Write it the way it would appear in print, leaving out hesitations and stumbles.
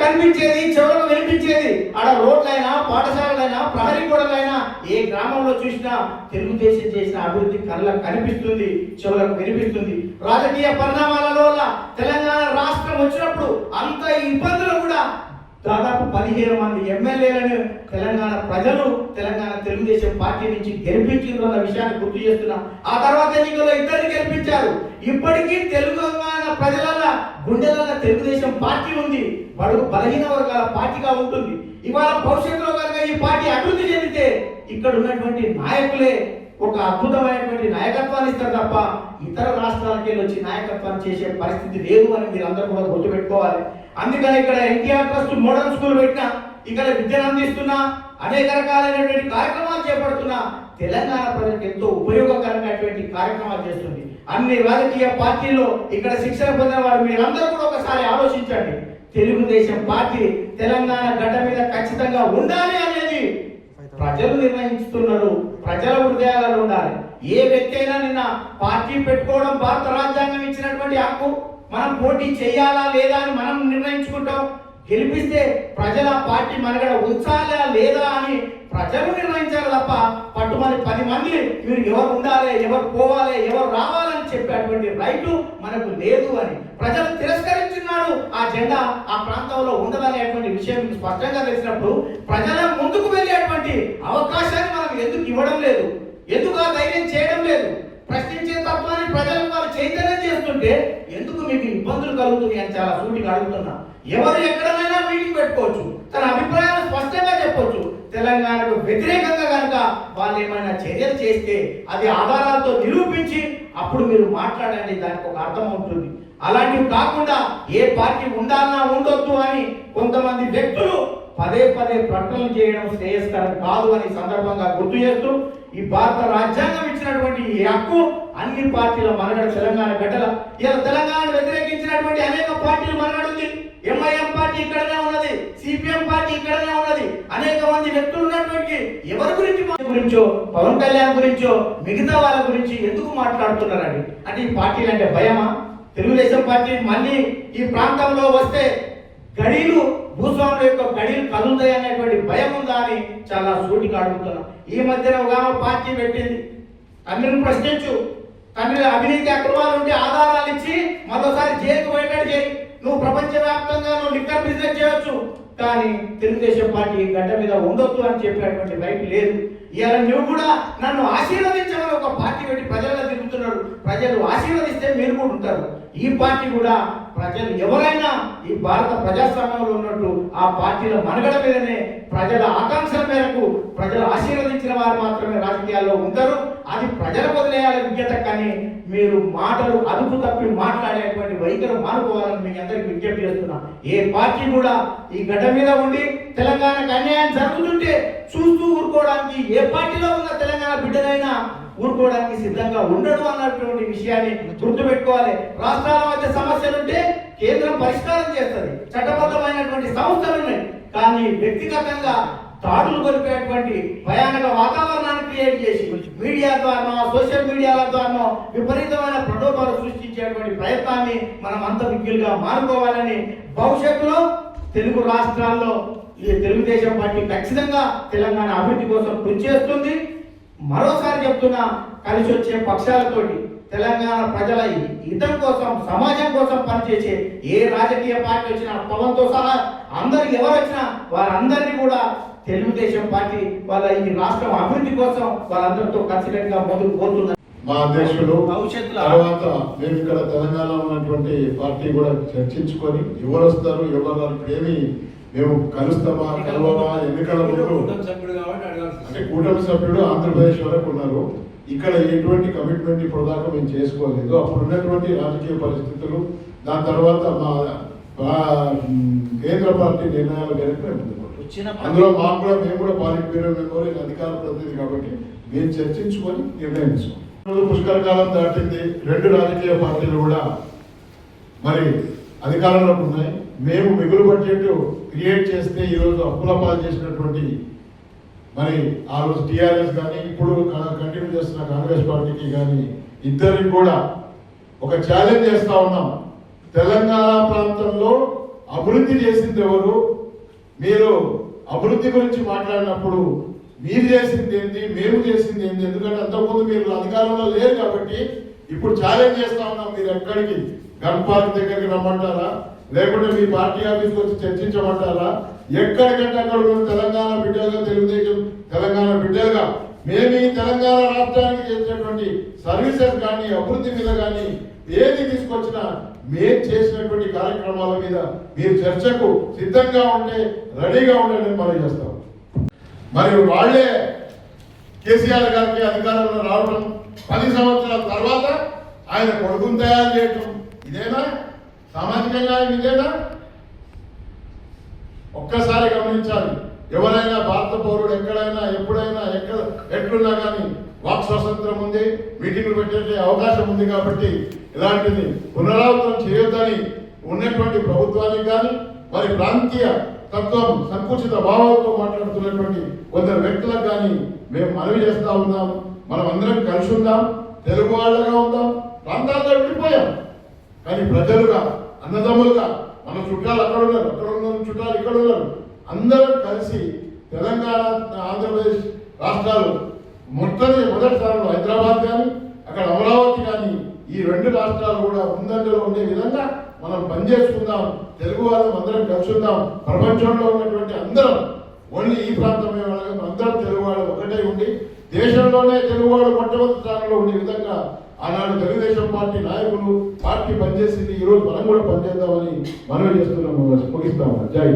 కనిపించేది, చెవులకు వినిపించేది. ఆడ రోడ్లైనా, పాఠశాలలైనా, ప్రహరీ గోడలైనా ఏ గ్రామంలో చూసినా తెలుగుదేశం చేసిన అభివృద్ధి కళ్ళకు కనిపిస్తుంది, చెవులకు వినిపిస్తుంది. రాజకీయ పరిణామాలలో తెలంగాణ రాష్ట్రం వచ్చినప్పుడు అంత ఇబ్బందులు కూడా దాదాపు 17 మంది ఎమ్మెల్యేలను తెలంగాణ ప్రజలు తెలంగాణ తెలుగుదేశం పార్టీ నుంచి గెలిపించిందన్న విషయాన్ని గుర్తు చేస్తున్నాం. ఆ తర్వాత ఎన్నికల్లో ఇద్దరిని గెలిపించారు. ఇప్పటికీ తెలంగాణ ప్రజల గుండెల తెలుగుదేశం పార్టీ ఉంది, బడుగు బలహీన వర్గాల పార్టీగా ఉంటుంది. ఇవాళ భవిష్యత్తులో కనుక ఈ పార్టీ అభివృద్ధి చెందితే ఇక్కడ ఉన్నటువంటి నాయకులే ఒక అద్భుతమైనటువంటి నాయకత్వాన్ని ఇస్తారు తప్ప ఇతర రాష్ట్రాలకి వచ్చి నాయకత్వాన్ని చేసే పరిస్థితి లేదు అని మీరు అందరూ కూడా గుర్తుపెట్టుకోవాలి. అందుకని ఇక్కడ ఎన్టీఆర్ ట్రస్ట్ మోడల్ స్కూల్ పెట్టినా, ఇక్కడ విద్యను అందిస్తున్నా, అనేక రకాలైనటువంటి కార్యక్రమాలు చేపడుతున్నా తెలంగాణ ప్రజలకు ఎంతో ఉపయోగకరమైనటువంటి కార్యక్రమాలు చేస్తుంది. అన్ని రాజకీయ పార్టీల్లో ఇక్కడ శిక్షణ పొందిన వారు మీరందరూ కూడా ఒకసారి ఆలోచించండి. తెలుగుదేశం పార్టీ తెలంగాణ గడ్డ మీద ఖచ్చితంగా ఉండాలి అనేది ప్రజలు నిర్ణయిస్తున్నారు. ప్రజల హృదయాలలో ఉండాలి. ఏ వ్యక్తి అయినా నిన్న పార్టీ పెట్టుకోవడం భారత రాజ్యాంగం ఇచ్చినటువంటి హక్కు. మనం పోటీ చేయాలా లేదా అని మనం నిర్ణయించుకుంటాం. గెలిపిస్తే ప్రజల పార్టీ మనగడ ఉంచాలా లేదా అని ప్రజలు నిర్ణయించాలి తప్ప పట్టుమని 10 మంది మీరు ఎవరు ఉండాలి, ఎవరు పోవాలి, ఎవరు రావాలని చెప్పేటువంటి రైటు మనకు లేదు అని ప్రజలు తిరస్కరించున్నాడు. ఆ జెండా ఆ ప్రాంతంలో ఉండదనేటువంటి విషయం స్పష్టంగా తెలిసినప్పుడు ప్రజల ముందుకు వెళ్ళేటువంటి అవకాశాన్ని మనం ఎందుకు ఇవ్వడం లేదు? ఎందుకు ఆ ధైర్యం చేయడం లేదు? ప్రశ్నించే తత్వాన్ని ప్రజలకు వారు చైతన్యం చేస్తుంటే ఎందుకు మీకు ఇబ్బందులు కలుగుతుంది అని చాలా సూటిగా అడుగుతున్నా. ఎవరు ఎక్కడైనా మీటింగ్ పెట్టుకోవచ్చు, తన అభిప్రాయాలు స్పష్టంగా చెప్పొచ్చు. తెలంగాణకు వ్యతిరేకంగా కనుక వాళ్ళు ఏమైనా చర్యలు చేస్తే అది ఆధారాలతో నిరూపించి అప్పుడు మీరు మాట్లాడండి, దానికి ఒక అర్థం ఉంటుంది. అలాంటివి కాకుండా ఏ పార్టీ ఉండాలన్నా ఉండొద్దు అని కొంతమంది వ్యక్తులు పదే ప్రకటనలు చేయడం శ్రేయస్కరం కాదు అని సందర్భంగా గుర్తు చేస్తూ ఈ భారత రాజ్యాంగం ఇచ్చినటువంటి ఈ హక్కు అన్ని పార్టీల మనగడ తెలంగాణ గడ్డల. ఇలా తెలంగాణ వ్యతిరేకించినటువంటి అనేక పార్టీలు మనగడ ఉంది. ఎంఐఎం పార్టీ ఇక్కడనే ఉన్నది, సిపిఎం పార్టీ ఇక్కడనే ఉన్నది. అనేక మంది వ్యక్తులు ఉన్నటువంటి ఎవరి గురించో పవన్ కళ్యాణ్ గురించో మిగతా వాళ్ళ గురించి ఎందుకు మాట్లాడుతున్నారండి? అంటే ఈ పార్టీలు అంటే భయమా? తెలుగుదేశం పార్టీ మళ్ళీ ఈ ప్రాంతంలో వస్తే గడీలు భూస్వాముల యొక్క గడీలు కదులుతాయి అనేటువంటి భయం ఉందా అని చాలా సూటిగా అడుగుతున్నాం. ఈ మధ్యన ఒక పార్టీ పెట్టింది, తండ్రిని ప్రశ్నించు, తండ్రి అవినీతి అక్రమాలు ఉంటే ఆధారాలు ఇచ్చి మరోసారి జైలుకు పోయేటట్టు చేయి, నువ్వు ప్రపంచవ్యాప్తంగా నువ్వు లిక్కర్ బిజినెస్ చేయవచ్చు, కానీ తెలుగుదేశం పార్టీ గడ్డ మీద ఉండొద్దు అని చెప్పినటువంటి రైట్ లేదు. ఇవాళ నువ్వు కూడా నన్ను ఆశీర్వదించమని ఒక పార్టీ పెట్టి ప్రజల్లో తిరుగుతున్నాడు. ప్రజలు ఆశీర్వదిస్తే మీరు కూడా ఉంటారు. ఈ పార్టీ కూడా ప్రజలు ఎవరైనా ఈ భారత ప్రజాస్వామ్యంలో ఉన్నట్టు ఆ పార్టీల మనుగడ మీదనే ప్రజల ఆకాంక్షల మేరకు ప్రజలు ఆశీర్వదించిన వారు మాత్రమే రాజకీయాల్లో ఉంటారు. అది ప్రజలకు వదిలేయాలి విజ్ఞత. కానీ మీరు మాటలు అదుపు తప్పి మాట్లాడేటువంటి వైఖరి మానుకోవాలని మీకు అందరికీ విజ్ఞప్తి చేస్తున్నా. ఏ పార్టీ కూడా ఈ గడ్డ మీద ఉండి తెలంగాణకు అన్యాయం జరుగుతుంటే చూస్తూ ఊరుకోవడానికి ఏ పార్టీలో ఉన్న తెలంగాణ బిడ్డనైనా ఊరుకోవడానికి సిద్ధంగా ఉండడు అన్నటువంటి విషయాన్ని గుర్తుపెట్టుకోవాలి. రాష్ట్రాల మధ్య సమస్యలుంటే కేంద్రం పరిష్కారం చేస్తుంది, చట్టబద్ధమైనటువంటి సంస్థలు ఉన్నాయి. కానీ వ్యక్తిగతంగా దాడులు కొలిపేటువంటి భయానక వాతావరణాన్ని క్రియేట్ చేసి మీడియా ద్వారా, సోషల్ మీడియాల ద్వారా విపరీతమైన ప్రలోభాలు సృష్టించేటువంటి ప్రయత్నాన్ని మనం అంత విజ్ఞులుగా మానుకోవాలని, భవిష్యత్తులో తెలుగు రాష్ట్రాల్లో ఈ తెలుగుదేశం పార్టీ ఖచ్చితంగా తెలంగాణ అభివృద్ధి కోసం కృషి చేస్తుంది. మరోసారి చెప్తున్నా, కలిసి వచ్చే పక్షాలతోటి తెలంగాణ ప్రజల హితం కోసం, సమాజం కోసం పనిచేసే ఏ రాజకీయ పార్టీ వచ్చినా, పవన్తో సహా అందరు ఎవరు వచ్చినా వారందరినీ కూడా తెలుగుదేశం పార్టీ వాళ్ళ ఈ రాష్ట్రం అభివృద్ధి కోసం వాళ్ళందరితో కలిసికట్టుగా ముందుకు పోతున్నారు. మా అధ్యక్షులు తర్వాత మేము ఇక్కడ తెలంగాణ ఉన్నటువంటి పార్టీ కూడా చర్చించుకొని ఎవరు వస్తారు ఎవరు ఏమి మేము కలుస్తామా కలవమా ఎన్నికల ముందు అంటే కూటమి సభ్యుడు ఆంధ్రప్రదేశ్ వరకు ఉన్నారు. ఇక్కడ ఎటువంటి కమిట్మెంట్ ఇప్పుడు దాకా మేము చేసుకోలేదు. అప్పుడు ఉన్నటువంటి రాజకీయ పరిస్థితులు, దాని తర్వాత మా కేంద్ర పార్టీ నిర్ణయాల మేరకు మేము అందులో మాకు కూడా మేము కూడా పాలిట్ బ్యూరో మెంబర్ అధికార ప్రతినిధి కాబట్టి మేము చర్చించుకొని నిర్ణయం తీసుకున్నాం. పుష్కర కాలం దాటింది. 2 రాజకీయ పార్టీలు కూడా మరి అధికారంలోకి ఉన్నాయి. మేము మిగులు బడ్జెట్ క్రియేట్ చేస్తే ఈరోజు అప్పుల పాలు చేసినటువంటి మరి ఆ రోజు టీఆర్ఎస్ కానీ ఇప్పుడు కంటిన్యూ చేస్తున్న కాంగ్రెస్ పార్టీకి కానీ ఇద్దరికి కూడా ఒక ఛాలెంజ్ చేస్తా ఉన్నాం. తెలంగాణ ప్రాంతంలో అభివృద్ధి చేసింది ఎవరు? మీరు అభివృద్ధి గురించి మాట్లాడినప్పుడు మీరు చేసింది ఏంటి, మేము చేసింది ఏంటి? ఎందుకంటే అంతకుముందు మీరు అధికారంలో లేరు కాబట్టి ఇప్పుడు ఛాలెంజ్ చేస్తా ఉన్నాం. మీరు ఎక్కడికి గన్ పార్క్ దగ్గరికి రమ్మంటారా, లేకుంటే మీ పార్టీ ఆఫీస్కి వచ్చి చర్చించమంటారా? ఎక్కడికంటే అక్కడ ఉన్న తెలంగాణ బిడ్డలుగా, తెలుగుదేశం తెలంగాణ బిడ్డలుగా మేము ఈ తెలంగాణ రాష్ట్రానికి చేసినటువంటి సర్వీసెస్ కానీ, అభివృద్ధి మీద కానీ ఏది తీసుకొచ్చినా మేము చేసినటువంటి కార్యక్రమాల మీద మీరు చర్చకు సిద్ధంగా ఉంటే రెడీగా ఉండండి మనం చేస్తాం. మరి వాళ్ళే కేసీఆర్ గారికి అధికారంలో రావడం, 10 సంవత్సరాల తర్వాత ఆయన కొడుకును తయారు చేయటం, ఇదేనా సామాజికంగా ఇదేనా? ఒక్కసారి గమనించాలి. ఎవరైనా భారత పౌరుడు ఎక్కడైనా ఎప్పుడైనా ఎట్లున్నా కానీ వాక్ స్వాతంత్రం ఉంది, మీటింగ్లు పెట్టే అవకాశం ఉంది. కాబట్టి ఇలాంటిది పునరావృతం చేయొద్దని ఉన్నటువంటి ప్రభుత్వానికి కానీ, మరి ప్రాంతీయ తత్వం సంకుచిత భావాలతో మాట్లాడుతున్నటువంటి కొందరు వ్యక్తులకు కానీ మేము మనవి చేస్తా ఉన్నాం. మనం అందరం కలిసి ఉందాం, తెలుగు వాళ్ళగా ఉందాం. ప్రాంతాల్లో విడిపోయాం కానీ ప్రజలుగా, అన్నదమ్ములుగా, మన చుట్టాలు అక్కడ ఉన్నారు, అక్కడ ఉన్న చుట్టాలు ఇక్కడ ఉన్నారు, అందరం కలిసి తెలంగాణ ఆంధ్రప్రదేశ్ రాష్ట్రాలు మొదటి స్థానంలో హైదరాబాద్ కానీ, అక్కడ అమరావతి కానీ, ఈ 2 రాష్ట్రాలు కూడా ముందంజలో ఉండే విధంగా మనం పనిచేసుకుందాం. తెలుగు వాళ్ళం అందరం కలిసి ఉందాం. ప్రపంచంలో ఉన్నటువంటి అందరం ఓన్లీ ఈ ప్రాంతమే వాళ్ళం, అందరం తెలుగు వాళ్ళు ఒకటే ఉండి దేశంలోనే తెలుగువాడు మొట్టమొదటి స్థానంలో ఉండే విధంగా ఆనాడు తెలుగుదేశం పార్టీ నాయకులు పార్టీ పనిచేసింది. ఈరోజు మనం కూడా పనిచేద్దామని మనవి చేస్తున్నాము. ముగిస్తాము. జై